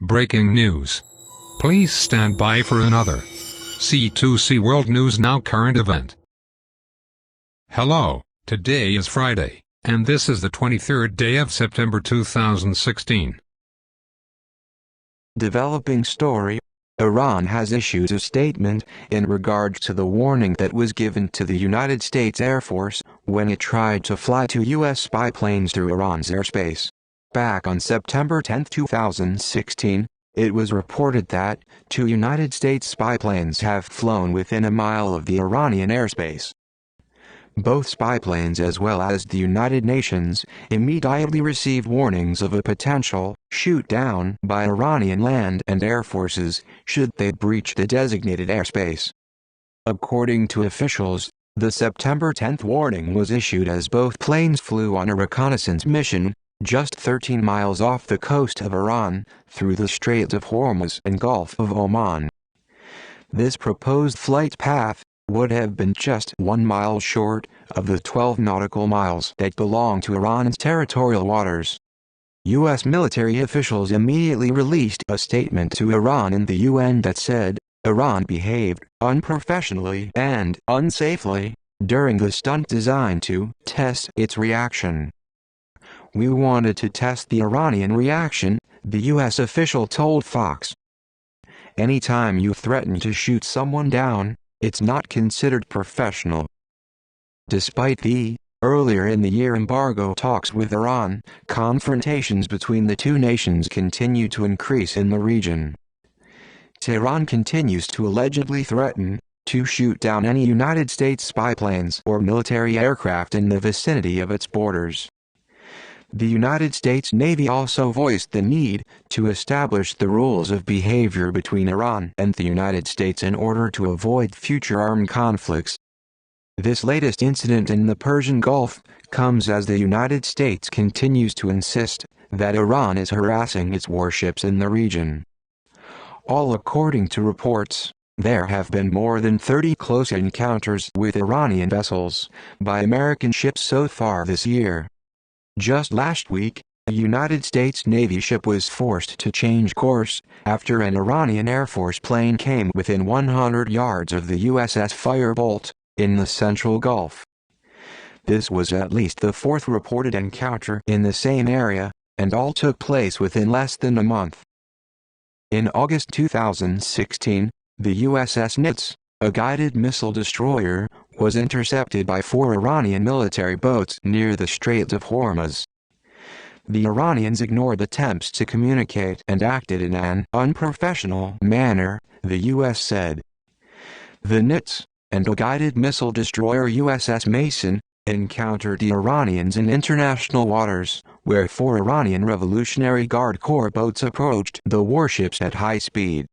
Breaking news. Please stand by for another C2C World News Now current event. Hello, today is Friday, and this is the 23rd day of September 2016. Developing story. Iran has issued a statement in regards to the warning that was given to the United States Air Force when it tried to fly two U.S. spy planes through Iran's airspace. Back on September 10, 2016, it was reported that two United States spy planes have flown within a mile of the Iranian airspace. Both spy planes as well as the United Nations immediately received warnings of a potential shoot-down by Iranian land and air forces should they breach the designated airspace. According to officials, the September 10 warning was issued as both planes flew on a reconnaissance mission just 13 miles off the coast of Iran, through the Strait of Hormuz and Gulf of Oman. This proposed flight path would have been just 1 mile short of the 12 nautical miles that belong to Iran's territorial waters. U.S. military officials immediately released a statement to Iran and the UN that said, Iran behaved unprofessionally and unsafely during the stunt designed to test its reaction. We wanted to test the Iranian reaction, the U.S. official told Fox. Anytime you threaten to shoot someone down, it's not considered professional. Despite the earlier in the year embargo talks with Iran, confrontations between the two nations continue to increase in the region. Tehran continues to allegedly threaten to shoot down any United States spy planes or military aircraft in the vicinity of its borders. The United States Navy also voiced the need to establish the rules of behavior between Iran and the United States in order to avoid future armed conflicts. This latest incident in the Persian Gulf comes as the United States continues to insist that Iran is harassing its warships in the region. All according to reports, there have been more than 30 close encounters with Iranian vessels by American ships so far this year. Just last week, a United States Navy ship was forced to change course after an Iranian Air Force plane came within 100 yards of the USS Firebolt in the Central Gulf. This was at least the fourth reported encounter in the same area, and all took place within less than a month. In August 2016, the USS Nits, a guided missile destroyer, was intercepted by 4 Iranian military boats near the Strait of Hormuz. The Iranians ignored attempts to communicate and acted in an unprofessional manner, the U.S. said. The Nits, and a guided missile destroyer USS Mason, encountered the Iranians in international waters, where 4 Iranian Revolutionary Guard Corps boats approached the warships at high speed.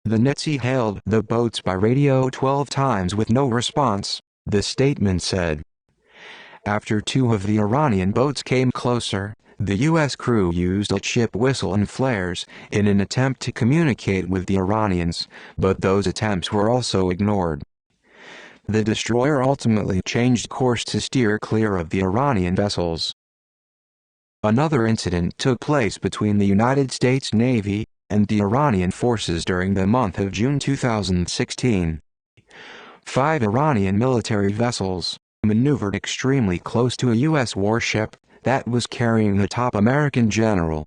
The Nitsi hailed the boats by radio 12 times with no response, the statement said. After 2 of the Iranian boats came closer, the U.S. crew used a ship whistle and flares in an attempt to communicate with the Iranians, but those attempts were also ignored. The destroyer ultimately changed course to steer clear of the Iranian vessels. Another incident took place between the United States Navy and the Iranian forces during the month of June 2016. 5 Iranian military vessels maneuvered extremely close to a U.S. warship that was carrying a top American general.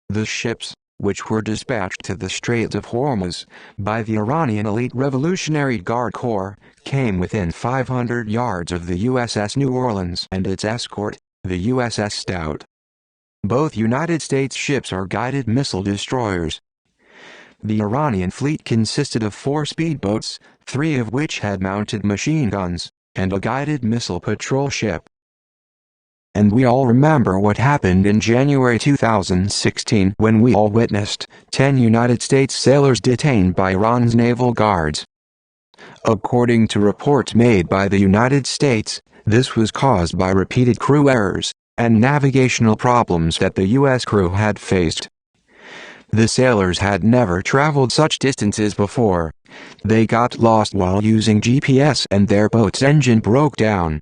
The ships, which were dispatched to the Strait of Hormuz by the Iranian elite Revolutionary Guard Corps, came within 500 yards of the USS New Orleans and its escort, the USS Stout. Both United States ships are guided missile destroyers. The Iranian fleet consisted of 4 speedboats, 3 of which had mounted machine guns, and a guided missile patrol ship. And we all remember what happened in January 2016 when we all witnessed 10 United States sailors detained by Iran's naval guards. According to reports made by the United States, this was caused by repeated crew errors and navigational problems that the U.S. crew had faced. The sailors had never traveled such distances before. They got lost while using GPS and their boat's engine broke down.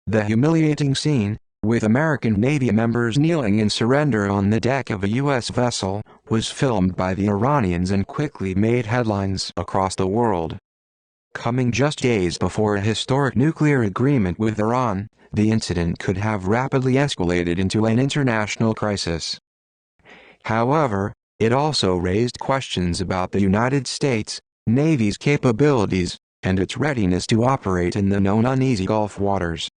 The humiliating scene, with American Navy members kneeling in surrender on the deck of a U.S. vessel, was filmed by the Iranians and quickly made headlines across the world. Coming just days before a historic nuclear agreement with Iran, the incident could have rapidly escalated into an international crisis. However, it also raised questions about the United States Navy's capabilities and its readiness to operate in the known uneasy Gulf waters.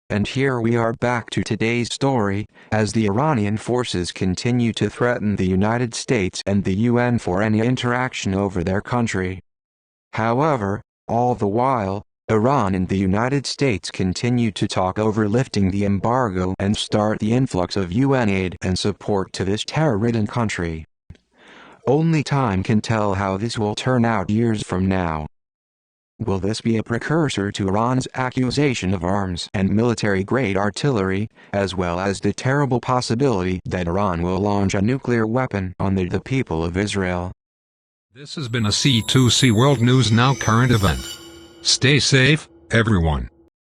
And here we are back to today's story, as the Iranian forces continue to threaten the United States and the UN for any interaction over their country. However, all the while, Iran and the United States continue to talk over lifting the embargo and start the influx of UN aid and support to this terror-ridden country. Only time can tell how this will turn out years from now. Will this be a precursor to Iran's accusation of arms and military-grade artillery, as well as the terrible possibility that Iran will launch a nuclear weapon on the people of Israel? This has been a C2C World News Now current event. Stay safe, everyone.